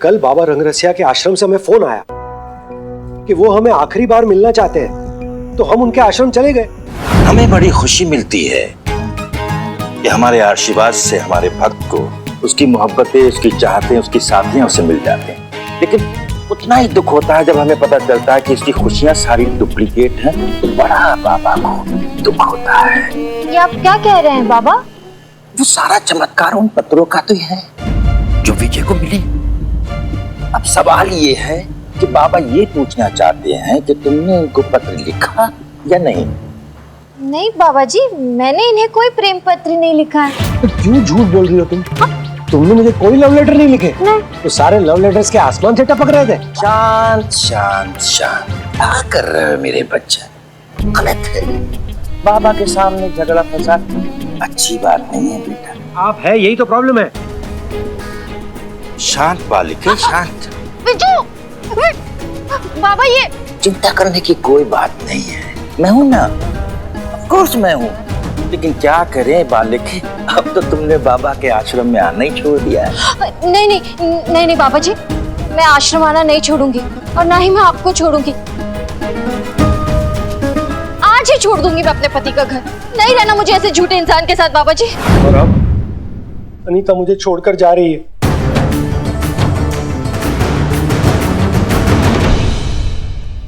कल बाबा रंगरसिया के आश्रम से हमें फोन आया कि वो हमें आखिरी बार मिलना चाहते हैं, तो हम उनके आश्रम चले गए। हमें बड़ी खुशी मिलती है कि हमारे आशीर्वाद से हमारे भक्त को उसकी मोहब्बतें, उसकी चाहतें, उसकी साथियां उससे मिल जाते हैं। लेकिन उतना ही दुख होता है जब हमें पता चलता है कि इसकी खुशियां सारी डुप्लीकेट हैं। तो बड़ा बाबा को दुख होता है। ये आप क्या कह रहे हैं बाबा? वो सारा चमत्कार उन पत्रों का तो है जो विजय को मिले। अब सवाल ये है कि बाबा ये पूछना चाहते हैं कि तुमने इनको पत्र लिखा या नहीं। नहीं बाबा जी, मैंने इन्हें कोई प्रेम पत्र नहीं लिखा है। तो क्यों झूठ बोल रही हो तुम? तुमने मुझे कोई लव लेटर नहीं लिखे? नहीं। तो सारे लव लेटर्स के आसमान से टपक रहे थे। शांत शांत शांत, क्या कर रहे हो मेरे बच्चे? गलत है। बाबा के सामने झगड़ा फसाद अच्छी बात नहीं है बेटा। आप है, यही तो प्रॉब्लम है। शांत बालिके, शांत। बिजू, बाबा ये चिंता करने की कोई बात नहीं है, मैं हूं ना, ऑफ कोर्स मैं हूं। लेकिन क्या करें बालिके, अब तो तुमने बाबा के आश्रम में आना ही छोड़ दिया है। नहीं नहीं नहीं नहीं बाबा जी, मैं आश्रम आना नहीं छोड़ूंगी और ना ही मैं आपको छोड़ूंगी। आज ही छोड़ दूंगी मैं अपने पति का घर। नहीं रहना मुझे ऐसे झूठे इंसान के साथ बाबा जी। और अब अनीता मुझे छोड़कर जा रही है।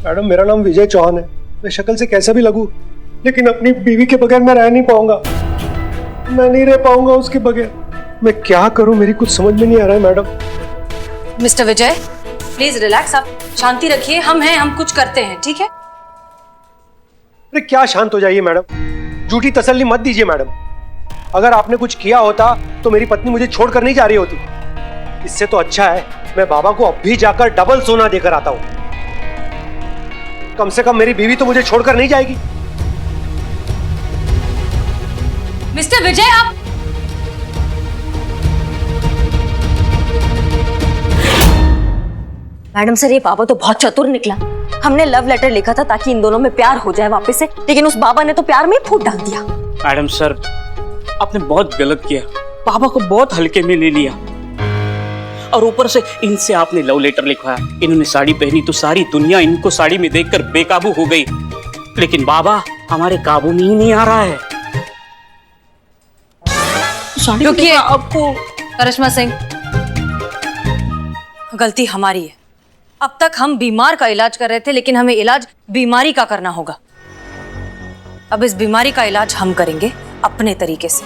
मैडम, मेरा नाम विजय चौहान है। मैं शक्ल से कैसा भी लगूं, लेकिन अपनी बीवी के बगैर मैं रह नहीं पाऊंगा। मैं नहीं रह पाऊंगा उसके बगैर। मैं क्या करूं, मेरी कुछ समझ में नहीं आ रहा है madam. Mister Vijay, please relax, आप शांति रखिए। हम हैं, हम कुछ करते हैं, ठीक है? अरे क्या शांत हो जाइए मैडम, झूठी तसल्ली मत दीजिए मैडम। अगर आपने कुछ किया होता तो मेरी पत्नी मुझे छोड़कर नहीं जा रही होती। इससे तो अच्छा है मैं बाबा को अब भी जाकर डबल सोना देकर आता हूं। कम से कम मेरी बीवी तो मुझे छोड़कर नहीं जाएगी। मिस्टर विजय, आप मैडम सर, ये बाबा तो बहुत चतुर निकला। हमने लव लेटर लिखा था ताकि इन दोनों में प्यार हो जाए वापस से, लेकिन उस बाबा ने तो प्यार में ही फूट डाल दिया। मैडम सर, आपने बहुत गलत किया, बाबा को बहुत हल्के में ले लिया। और ऊपर से इनसे आपने लव लेटर लिखवाया। इन्होंने साड़ी पहनी तो सारी दुनिया इनको साड़ी में देखकर बेकाबू हो गई, लेकिन बाबा हमारे काबू में ही नहीं आ रहा है। रुकिए, आपको करिश्मा सिंह, गलती हमारी है। अब तक हम बीमार का इलाज कर रहे थे, लेकिन हमें इलाज बीमारी का करना होगा। अब इस बीमारी का इलाज हम करेंगे अपने तरीके से।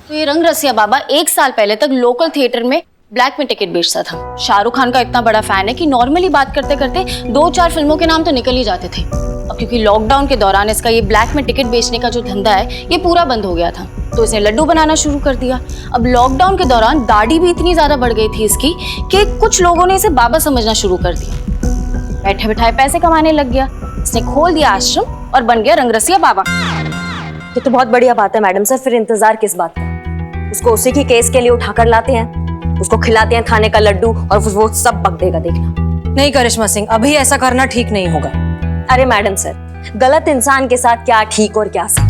तो ये रंगरसिया बाबा 1 साल पहले तक लोकल थिएटर में ब्लैक में टिकट बेचता था। शाहरुख खान का इतना बड़ा फैन है कि नॉर्मली बात करते करते 2-4 फिल्मों के नाम तो निकल ही जाते थे। अब क्योंकि लॉकडाउन के दौरान इसका ये ब्लैक में टिकट बेचने का जो धंधा है ये पूरा बंद हो गया था, तो इसने लड्डू बनाना शुरू कर दिया। अब लॉकडाउन के दौरान दाढ़ी भी इतनी ज्यादा बढ़ गई थी इसकी कि कुछ लोगों ने इसे बाबा समझना शुरू कर दिया। बैठे बैठाए पैसे कमाने लग गया। इसने खोल दिया आश्रम और बन गया रंगरसिया बाबा। ये तो बहुत बढ़िया बात है मैडम सर, फिर इंतजार किस बात का? उसको उसी की केस के लिए उठाकर लाते हैं, उसको खिलाते हैं खाने का लड्डू और वो सब बक देगा, देखना। नहीं करिश्मा सिंह, अभी ऐसा करना ठीक नहीं होगा। अरे मैडम सर, गलत इंसान के साथ क्या ठीक और क्या सही?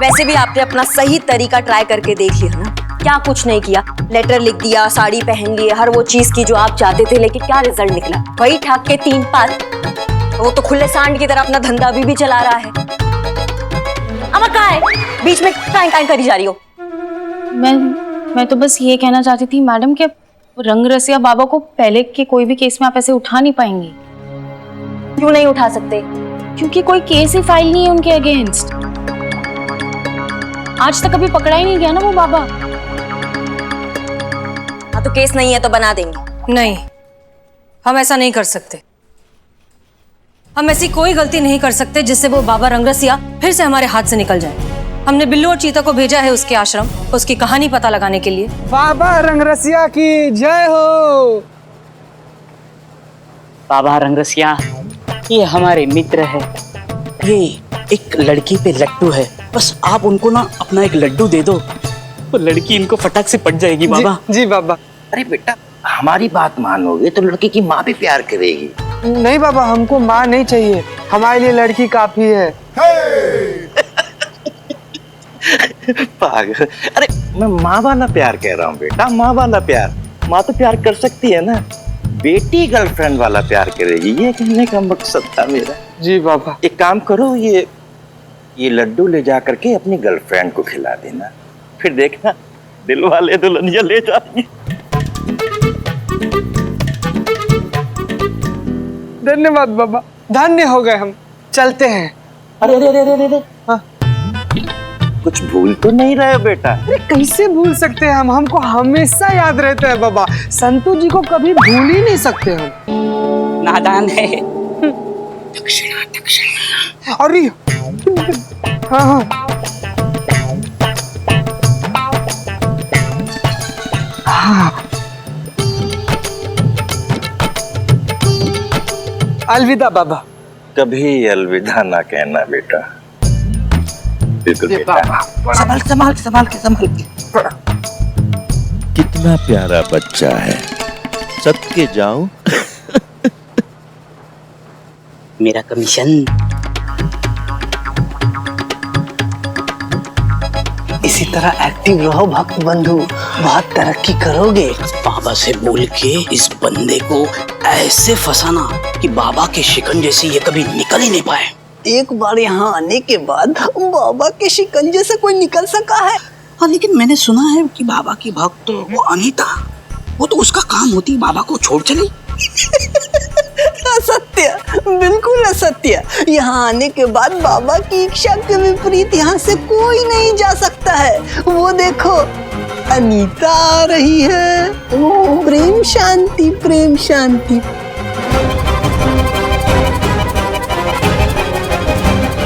वैसे भी आपने अपना सही तरीका ट्राई करके देख लिया ना, क्या कुछ नहीं किया। लेटर लिख दिया, साड़ी पहन ली, हर वो चीज की जो आप चाहते थे, लेकिन क्या रिजल्ट निकला? वही ठाक के 3 पार। वो तो खुले सांड की तरह अपना धंधा अभी भी चला रहा है। अमा कहाँ है? बीच में काई करी जा रही हो? मैं तो बस ये कहना चाहती थी मैडम कि रंगरसिया बाबा को पहले के कोई भी केस में आप ऐसे उठा नहीं पाएंगी। क्यों नहीं उठा सकते? क्योंकि कोई केस ही फाइल नहीं है उनके अगेंस्ट। आज तक कभी पकड़ा ही नहीं गया ना वो बाबा। हाँ, तो केस नहीं है तो बना देंगे। नहीं, हम ऐसा नहीं कर सकते। हम ऐसी कोई गलती नहीं कर सकते जिससे वो बाबा रंगरसिया फिर से हमारे हाथ से निकल जाए। हमने बिल्लू और चीता को भेजा है उसके आश्रम, उसकी कहानी पता लगाने के लिए। बाबा रंगरसिया की जय हो। बाबा रंगरसिया ये हमारे मित्र है। ये एक लड़की पे लट्टू है, बस आप उनको ना अपना एक लड्डू दे दो, वो लड़की इनको फटाक से पट जाएगी बाबा। जी बाबा। अरे बेटा, हमारी बात मानोगे तो लड़की की माँ भी प्यार करेगी। नहीं बाबा, हमको माँ नहीं चाहिए, हमारे लिए लड़की काफी है। पागल, अरे मैं माँ वाला प्यार कह रहा हूँ बेटा, माँ वाला प्यार। माँ तो प्यार कर सकती है ना, बेटी गर्लफ्रेंड वाला प्यार करेगी, ये कहने का मकसद था मेरा। जी बाबा। एक काम करो, ये लड्डू ले जा करके अपनी गर्लफ्रेंड को खिला देना, फिर देखना दिल वाले दुल्हनिया ले जाएंगे। धन्यवाद बाबा, धन्य हो गए हम, चलते हैं। अरे अरे अरे अरे, हाँ। कुछ भूल तो नहीं रहे बेटा? अरे कैसे भूल सकते हैं हम, हमको हमेशा याद रहता है बाबा, संतू जी को कभी भूल ही नहीं सकते हम। नादान है। अरे हाँ हाँ हाँ। अलविदा बाबा। कभी अलविदा ना कहना बेटा। बिल्कुल बेटा। संभाल संभाल संभाल के संभाल के। कितना प्यारा बच्चा है, सदके जाऊं। मेरा कमीशन। इसी तरह एक्टिव रहो भक्त बंधु, बहुत तरक्की करोगे। बाबा से बोल के इस बंदे को ऐसे फंसाना कि बाबा के शिकंजे से ये कभी निकल ही नहीं पाए। एक बार यहाँ आने के बाद बाबा के शिकंजे से कोई निकल सका है? हाँ, लेकिन मैंने सुना है कि बाबा की भक्त वो अनीता, वो तो उसका काम होती है बाबा को छोड़ चली। असत्य, बिल्कुल असत्य। यहाँ आने के बाद बाबा की इच्छा के विपरीत यहाँ से कोई नहीं जा सकता है। वो देखो अनीता आ रही है। ओ, प्रेम शांति प्रेम शांति।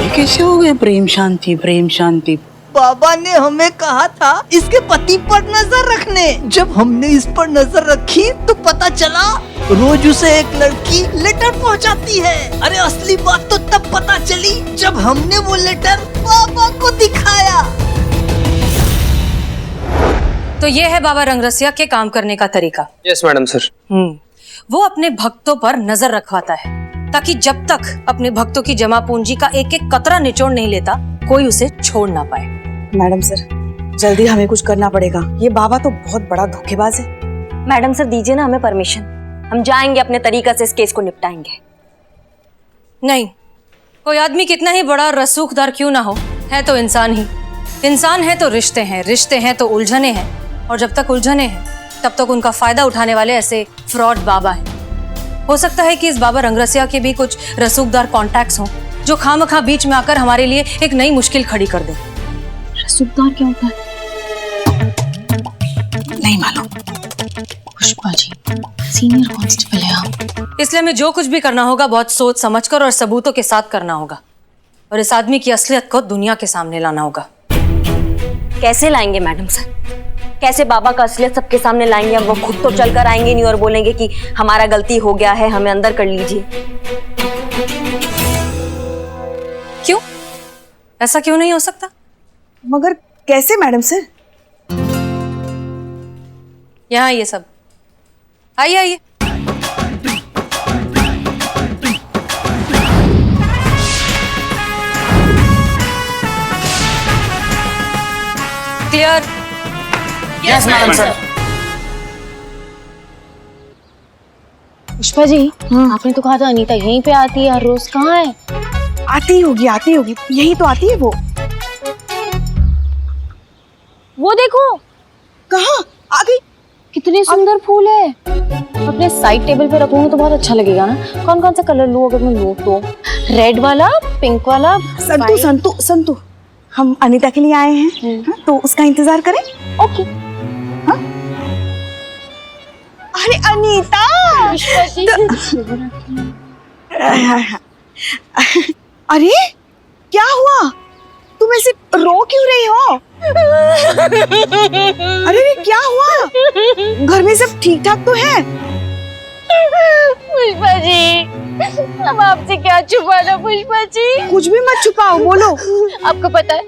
ये कैसे हो गए प्रेम शांति प्रेम शांति? बाबा ने हमें कहा था इसके पति पर नजर रखने। जब हमने इस पर नजर रखी तो पता चला रोज उसे एक लड़की लेटर पहुंचाती है। अरे असली बात तो तब पता चली जब हमने वो लेटर बाबा को दिखाया। तो ये है बाबा रंगरसिया के काम करने का तरीका। Yes madam sir. वो अपने भक्तों पर नजर रखवाता है ताकि जब तक अपने भक्तों की जमा पूंजी का एक एक कतरा निचोड़ नहीं लेता, कोई उसे छोड़ ना पाए। मैडम सर, जल्दी हमें कुछ करना पड़ेगा, ये बाबा तो बहुत बड़ा धोखेबाज है। मैडम सर दीजिए ना हमें परमिशन, हम जाएंगे अपने तरीका से इस केस को निपटाएंगे। नहीं, कोई आदमी कितना ही बड़ा और रसूखदार क्यों ना हो, है तो इंसान ही। इंसान है तो रिश्ते हैं, रिश्ते हैं तो उलझने हैं, और जब तक उलझने हैं तब तक उनका फायदा उठाने वाले ऐसे फ्रॉड बाबा हैं। हो सकता है कि इस बाबा रंगरसिया के भी कुछ रसूखदार कॉन्टैक्ट्स हों जो खामखा बीच में आकर हमारे लिए एक नई मुश्किल खड़ी कर दे। रसूखदार क्या होता है? नहीं मालूम। पुष्पा जी सीनियर कांस्टेबल है आप। इसलिए हमें जो कुछ भी करना होगा बहुत सोच समझकर और सबूतों के साथ करना होगा, और इस आदमी की असलियत को दुनिया के सामने लाना होगा। कैसे लाएंगे मैडम सर? कैसे बाबा का असलियत सबके सामने लाएंगे? अब वो खुद तो चल कर आएंगे नहीं और बोलेंगे कि हमारा गलती हो गया है, हमें अंदर कर लीजिए। क्यों? ऐसा क्यों नहीं हो सकता? मगर कैसे मैडम सर? यहाँ ये सब आइए आइए। Clear? Yes madam sir. Pushpa ji आपने तो कहा था अनीता यहीं पे आती है हर रोज, कहाँ है? आती होगी यही तो आती है वो। वो देखो कहाँ आ गई? कितने सुंदर फूल है। अपने साइड टेबल पे रखूंगी तो बहुत अच्छा लगेगा ना। कौन कौन सा कलर लूं अगर मैं लूं तो? रेड वाला, पिंक वाला। संतू संतू संतू, हम अनीता के लिए आए हैं, हाँ, तो उसका इंतजार करें। ओके। हाँ? अरे अनीता! अरे क्या हुआ? तुम ऐसे रो क्यों रही हो? अरे क्या हुआ? घर में सब ठीक ठाक तो है? पुष्पा जी हम आपसे क्या छुपाना पुष्पा जी? कुछ भी मत छुपाओ, बोलो। आपको पता है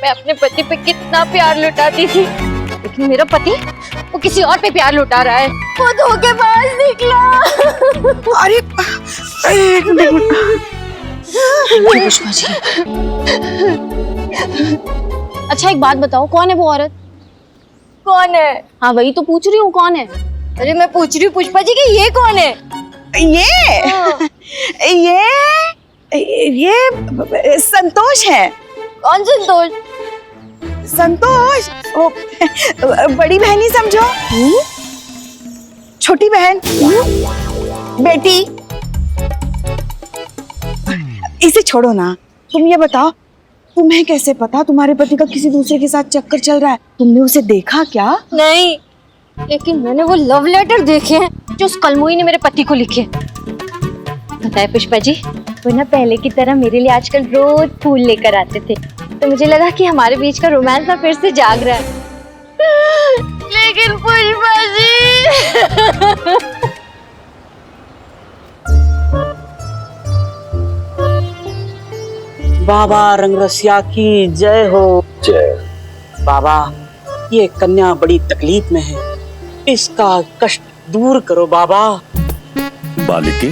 मैं अपने पति पे कितना प्यार लुटाती थी, लेकिन मेरा पति वो किसी और पे प्यार लुटा रहा है। वो धोखेबाज निकला। अरे एक मिनट। पुष्पा जी, अच्छा एक बात बताओ, कौन है वो औरत? कौन है? हाँ वही तो पूछ रही हूँ, कौन है? अरे मैं पूछ रही हूँ पुष्पा जी कि ये कौन है? ये संतोष है। कौन संतोष? संतोष वो बड़ी बहन ही समझो। छोटी बहन, बेटी। इसे छोड़ो ना, तुम ये बताओ, तुम्हें कैसे पता तुम्हारे पति का किसी दूसरे के साथ चक्कर चल रहा है? तुमने उसे देखा क्या? नहीं, लेकिन मैंने वो लव लेटर देखे हैं जो उस कलमुई ने मेरे पति को लिखे। पता है पुष्पा जी, वो ना पहले की तरह मेरे लिए आजकल रोज फूल लेकर आते थे, तो मुझे लगा कि हमारे बीच का रोमांस ना फिर से जाग रहा है। लेकिन पुष्पा जी बाबा रंगरसिया की जय हो। जय। बाबा, ये कन्या बड़ी तकलीफ में है, इसका कष्ट दूर करो बाबा। बालिके,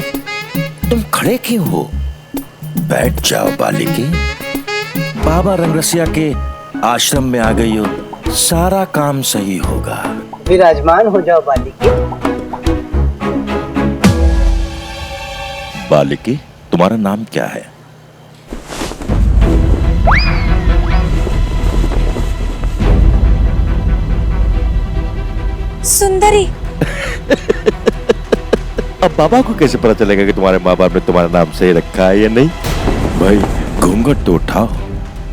तुम खड़े क्यों हो? बैठ जाओ बालिके। बाबा रंगरसिया के आश्रम में आ गई हो, सारा काम सही होगा। विराजमान हो जाओ बालिके। बालिके, तुम्हारा नाम क्या है? सुंदरी। अब बाबा को कैसे पता चलेगा कि तुम्हारे माँ बाप ने तुम्हारा नाम सही रखा है या नहीं? भाई घूंघट तो उठाओ,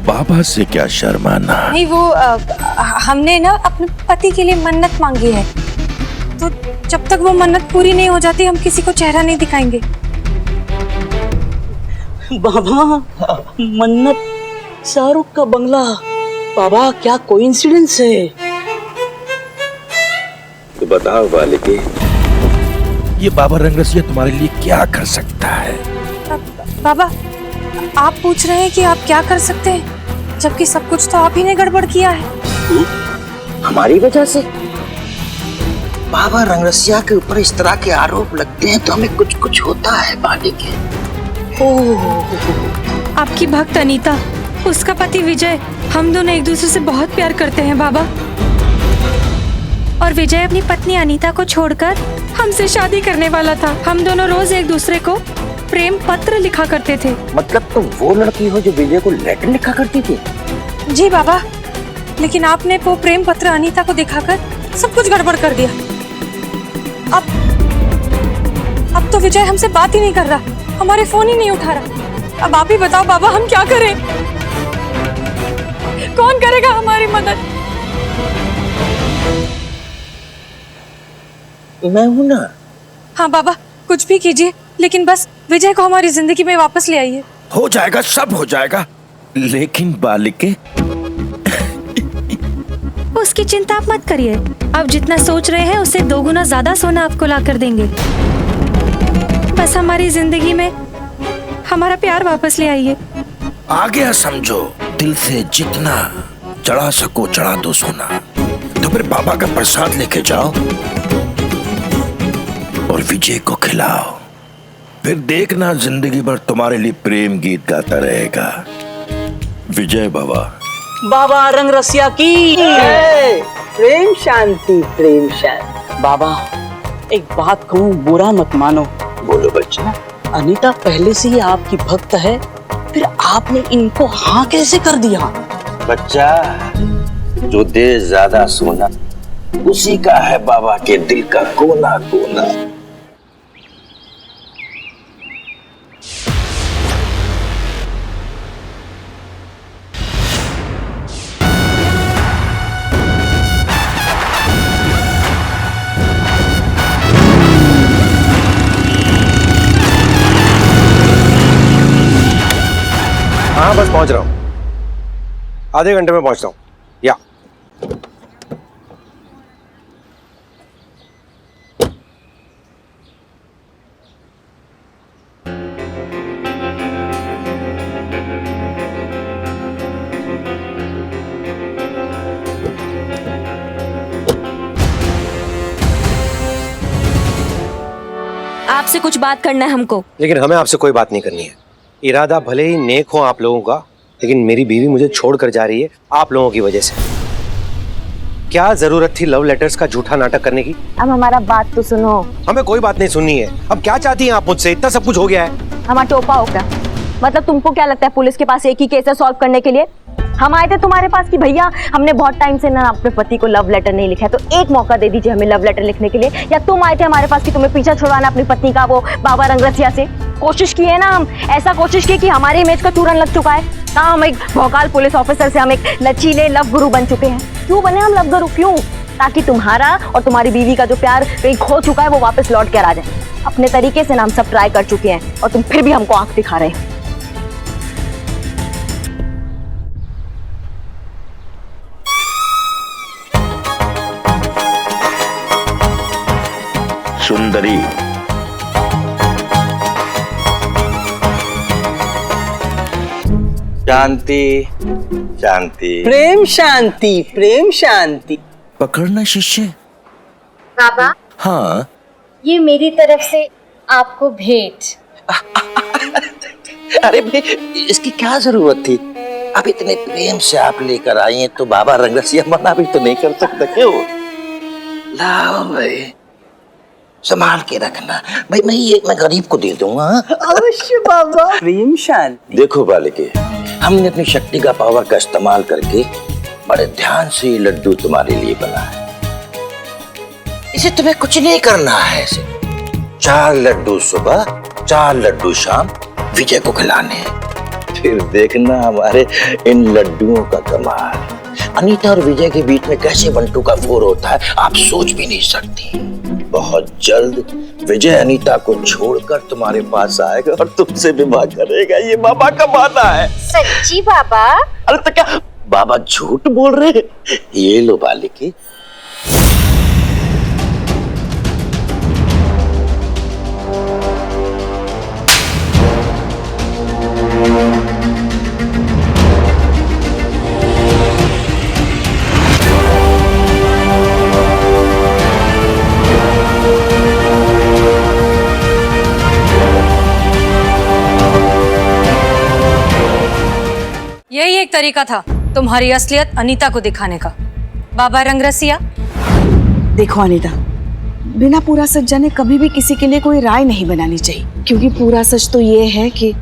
बाबा से क्या शर्माना। नहीं, वो हमने ना अपने पति के लिए मन्नत मांगी है, तो जब तक वो मन्नत पूरी नहीं हो जाती हम किसी को चेहरा नहीं दिखाएंगे। बाबा, मन्नत, शाहरुख का बंगला। बाबा क्या कोइंसिडेंस है। तो बताओ बालिके, ये बाबा रंगरसिया तुम्हारे लिए क्या कर सकता है? बाबा, आप पूछ रहे हैं कि आप क्या कर सकते हैं, जबकि सब कुछ तो आप ही ने गड़बड़ किया है। हमारी वजह से बाबा रंगरसिया के ऊपर इस तरह के आरोप लगते हैं तो हमें कुछ कुछ होता है बालिके। आपकी भक्त अनीता, उसका पति विजय, हम दोनों एक दूसरे से बहुत प्यार करते हैं बाबा। और विजय अपनी पत्नी अनीता को छोड़कर हमसे शादी करने वाला था। हम दोनों रोज एक दूसरे को प्रेम पत्र लिखा करते थे। मतलब तुम वो लड़की हो जो विजय को लेटर लिखा करती थी? जी बाबा, लेकिन आपने वो प्रेम पत्र अनीता को दिखाकर सब कुछ गड़बड़ कर दिया। अब तो विजय हमसे बात ही नहीं कर रहा, हमारे फोन ही नहीं उठा रहा। अब आप ही बताओ बाबा, हम क्या करें? कौन करेगा हमारी मदद? मैं हूं ना। हाँ बाबा, कुछ भी कीजिए, लेकिन बस विजय को हमारी जिंदगी में वापस ले आइए। हो जाएगा, सब हो जाएगा। लेकिन बालिके, उसकी चिंता आप मत करिए। आप जितना सोच रहे हैं उससे 2 गुना ज्यादा सोना आपको ला कर देंगे। बस हमारी जिंदगी में हमारा प्यार वापस ले आइए। आ गया समझो। दिल से जितना चढ़ा सको चढ़ा दो सोना। तो फिर बाबा का प्रसाद लेके जाओ और विजय को खिलाओ। फिर देखना जिंदगी भर तुम्हारे लिए प्रेम गीत गाता रहेगा। विजय बाबा। बाबा रंगरसिया की प्रेम शांति, प्रेम शांति। बाबा, एक बात कहूँ, बुरा मत मानो। बोलो बच्चा। अनीता पहले से ही आपकी भक्त है, फिर आपने इनको हाँ कैसे कर दिया? बच्चा, जो दे ज्यादा सोना उसी का है बाबा के दिल का कोना कोना। हाँ बस पहुंच रहा हूँ, आधे घंटे में पहुंचता हूँ। या आपसे कुछ बात करना है हमको। लेकिन हमें आपसे कोई बात नहीं करनी है। इरादा भले ही नेक हो आप लोगों का, लेकिन मेरी बीवी मुझे छोड़कर जा रही है आप लोगों की वजह से। क्या जरूरत थी लव लेटर्स का झूठा नाटक करने की? अब हमारा बात तो सुनो। हमें कोई बात नहीं सुननी है। अब क्या चाहती हैं आप मुझसे? इतना सब कुछ हो गया है। हमारा टोपा हो क्या? मतलब तुमको क्या लगता है पुलिस के पास एक ही केस है सॉल्व करने के लिए? हम आए थे तुम्हारे पास कि भैया हमने बहुत टाइम से ना अपने पति को लव लेटर नहीं लिखा है, तो एक मौका दे दीजिए हमें लव लेटर लिखने के लिए। या तुम आए थे हमारे पास कि तुम्हें पीछा छुड़वाना अपनी पत्नी का वो बाबा रंगरसिया से? कोशिश की है ना हम, ऐसा कोशिश की कि हमारी इमेज का चूरन लग चुका है। कहाँ हम एक भौकाल पुलिस ऑफिसर से हम एक लचीले लव गुरु बन चुके हैं। क्यों बने हम लव गुरु? क्यों? ताकि तुम्हारा और तुम्हारी बीवी का जो प्यार कहीं खो चुका है वो वापस लौट कर आ जाए। अपने तरीके से ना हम सब ट्राई कर चुके हैं और तुम फिर भी हमको आंख दिखा रहे हो। सुंदरी, शांति शांति। प्रेम शांति, प्रेम शांति। पकड़ना शिष्य। बाबा, हाँ, ये मेरी तरफ से आपको भेंट। अरे भाई, इसकी क्या जरूरत थी? अब इतने प्रेम से आप लेकर आई हैं तो बाबा रंगरसिया मना भी तो नहीं कर सकता। क्यों? लाओ भाई, संभाल के रखना भाई। मैं गरीब को दे दूंगा। अवश्य बाबा। प्रेम शांति। देखो बालिके, हमने अपनी शक्ति का पावर का इस्तेमाल करके बड़े ध्यान से ये लड्डू तुम्हारे लिए बना है। इसे तुम्हें कुछ नहीं करना है। इसे 4 लड्डू सुबह, 4 लड्डू शाम विजय को खिलाने हैं। फिर देखना हमारे इन लड्डुओं का कमाल। अनीता और विजय के बीच में कैसे बंटू का फोर होता है आप सोच भी नहीं सकती। बहुत जल्द विजय अनीता को छोड़कर तुम्हारे पास आएगा और तुमसे विवाह करेगा। ये बाबा का वादा है। सच्ची बाबा? अरे तो क्या बाबा झूठ बोल रहे हैं? ये लो बालिके। यही एक तरीका था तुम्हारी असलियत अनीता को दिखाने का। बाबा रंगरसिया, देखो अनीता, बिना पूरा सच जाने कभी भी किसी के लिए कोई राय नहीं बनानी चाहिए, क्योंकि पूरा सच तो ये है कि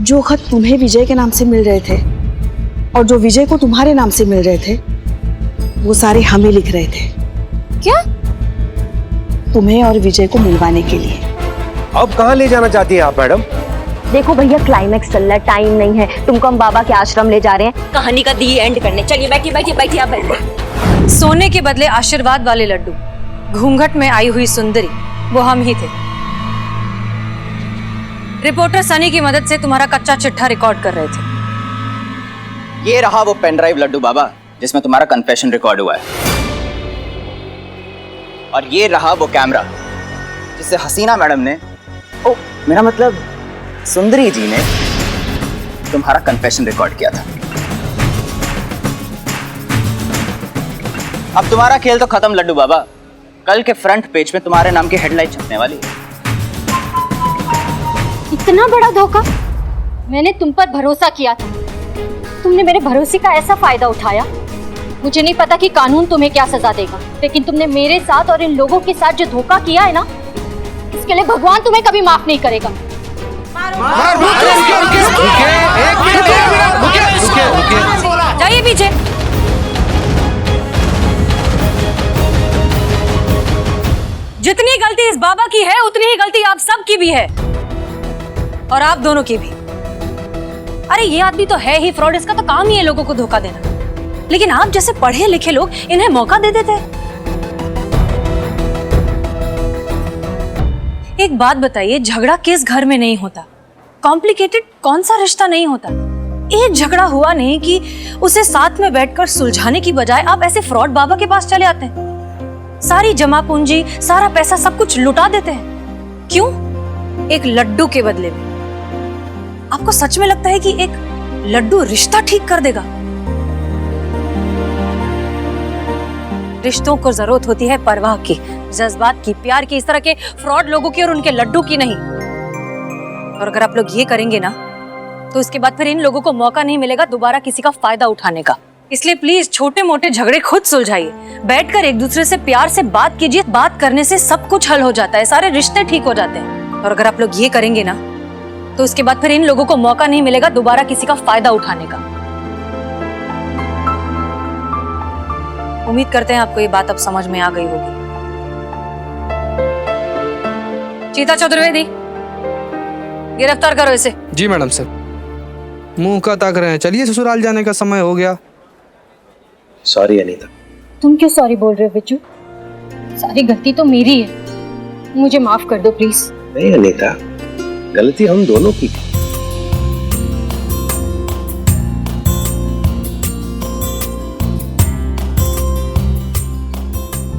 जो खत तुम्हें विजय के नाम से मिल रहे थे और जो विजय को तुम्हारे नाम से मिल रहे थे वो सारे हमें लिख रहे थे। क्या? तुम्हें और विजय को मिलवाने के लिए। अब कहाँ ले जाना चाहती हैं आप मैडम? देखो भैया, क्लाइमैक्स चल रहा है, टाइम नहीं है। तुमको हम बाबा के आश्रम ले जा रहे हैं कहानी का दी एंड करने। चलिए बैठिए बैठिए बैठिए, आप बैठिए। सोने के बदले आशीर्वाद वाले लड्डू, घूंघट में आई हुई सुंदरी, वो हम ही थे। रिपोर्टर सनी की मदद से तुम्हारा कच्चा चिट्ठा रिकॉर्ड कर रहे थे। ये रहा वो पेन ड्राइव लड्डू बाबा जिसमें तुम्हारा कन्फेशन रिकॉर्ड हुआ है। और ये रहा वो कैमरा जिससे हसीना मैडम ने, ओ मेरा मतलब सुंदरी जी ने, तुम्हारा कन्फेशन रिकॉर्ड किया था। अब तुम्हारा खेल तो खत्म लड्डू बाबा। कल के फ्रंट पेज में तुम्हारे नाम की हेडलाइन छपने वाली है। इतना बड़ा धोखा? मैंने तुम पर भरोसा किया था, तुमने मेरे भरोसे का ऐसा फायदा उठाया। मुझे नहीं पता कि कानून तुम्हें क्या सजा देगा, लेकिन तुमने मेरे साथ और इन लोगों के साथ जो धोखा किया है ना, इसके लिए भगवान तुम्हें कभी माफ नहीं करेगा। जाइए पीछे। जितनी गलती इस बाबा की है उतनी ही गलती आप सब की भी है, और आप दोनों की भी। अरे ये आदमी तो है ही फ्रॉड, इसका तो काम ही है लोगों को धोखा देना। लेकिन आप जैसे पढ़े लिखे लोग इन्हें मौका दे देते हैं। एक बात बताइए, झगड़ा किस घर में नहीं होता? कॉम्प्लिकेटेड कौन सा रिश्ता नहीं होता? एक झगड़ा हुआ नहीं कि उसे साथ में बैठकर सुलझाने की बजाय आप ऐसे फ्रॉड बाबा के पास चले आते हैं, सारी जमा पूंजी, सारा पैसा, सब कुछ लुटा देते हैं। क्यों? एक लड्डू के बदले में। आपको सच में लगता है कि एक लड्डू रिश्ता ठीक कर देगा? रिश्तों को जरूरत होती है परवाह की, जज्बात की, प्यार की, इस तरह के फ्रॉड लोगों की और उनके लड्डू की नहीं। और अगर आप लोग ये करेंगे ना तो इसके बाद फिर इन लोगों को मौका नहीं मिलेगा दोबारा किसी का फायदा उठाने का। इसलिए प्लीज छोटे मोटे झगड़े खुद सुलझाइए, बैठकर एक दूसरे से प्यार से बात कीजिए। बात करने से सब कुछ हल हो जाता है, सारे रिश्ते ठीक हो जाते हैं। और अगर आप लोग ये करेंगे ना तो इसके बाद फिर इन लोगों को मौका नहीं मिलेगा दोबारा किसी का फायदा उठाने का। उम्मीद करते हैं आपको ये बात अब समझ में आ गई होगी। चीता चतुर्वेदी, गिरफ्तार करो इसे। जी मैडम सर। मुंह का ताक रहे हैं, चलिए ससुराल जाने का समय हो गया। सॉरी अनीता। तुम क्यों सॉरी बोल रहे हो बिच्छू? सारी गलती तो मेरी है, मुझे माफ कर दो प्लीज। नहीं अनीता, गलती हम दोनों की थी।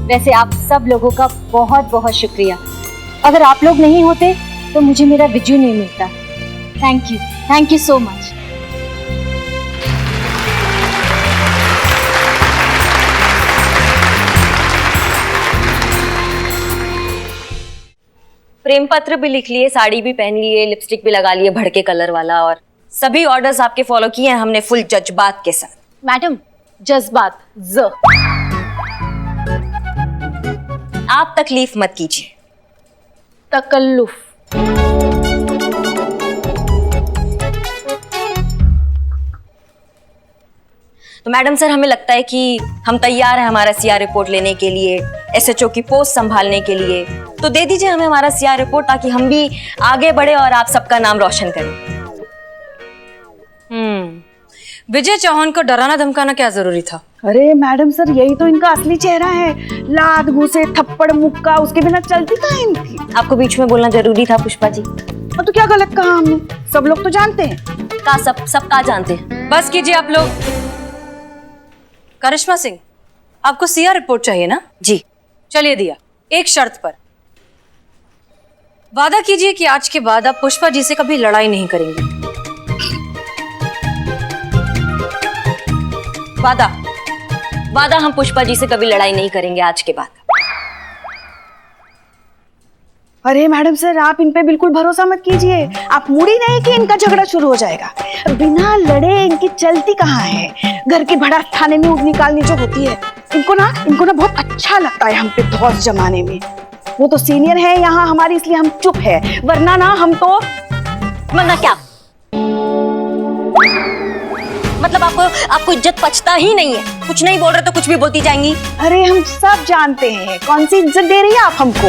वैसे आप सब लोगों का बहुत बहुत शुक्रिया। अगर आप लोग नहीं होते तो मुझे मेरा विजू नहीं मिलता। Thank you so much. प्रेम पत्र भी लिख लिए, साड़ी भी पहन लिए, लिपस्टिक भी लगा लिए भड़के कलर वाला, और सभी ऑर्डर्स आपके फॉलो किए हैं हमने फुल जज्बात के साथ। मैडम, जज्बात ज। आप तकलीफ मत कीजिए। तकल्लुफ। तो मैडम सर, हमें लगता है कि हम तैयार हैं हमारा सीआर रिपोर्ट लेने के लिए, एसएचओ की पोस्ट संभालने के लिए। तो दे दीजिए हमें हमारा सीआर रिपोर्ट ताकि हम भी आगे बढ़े और आप सबका नाम रोशन करें। विजय चौहान को डराना धमकाना क्या जरूरी था? अरे मैडम सर, यही तो इनका असली चेहरा है। लात घूसे, थप्पड़ मुक्का, उसके बिना चलती कहाँ इनकी। आपको बीच में बोलना जरूरी था पुष्पा जी। और तो क्या गलत कहा हमने? सब लोग तो जानते हैं। सब का जानते हैं। बस कीजिए आप लोग। करिश्मा सिंह, आपको सीआर रिपोर्ट चाहिए ना? जी। चलिए दिया, एक शर्त पर। वादा कीजिए कि आज के बाद आप पुष्पा जी से कभी लड़ाई नहीं करेंगे। वादा हम पुष्पा जी से कभी लड़ाई नहीं करेंगे आज के बाद। अरे मैडम सर, आप इन पे बिल्कुल भरोसा मत कीजिए। आप मुड़ी नहीं कि इनका झगड़ा शुरू हो जाएगा। बिना लड़े इनकी चलती कहाँ है। घर की भड़ास थाने में ऊँट निकालनी जो होती है, इनको ना बहुत अच्छा लगता है हम पे धौंस जमाने में। वो तो सीनियर है यहाँ हमारी, इसलिए हम चुप है, वरना ना हम तो। वरना क्या? मतलब आपको इज्जत पचता ही नहीं है। कुछ नहीं बोल रहे तो कुछ भी बोलती जाएंगी। अरे हम सब जानते हैं कौन सी इज्जत दे रही है आप हमको।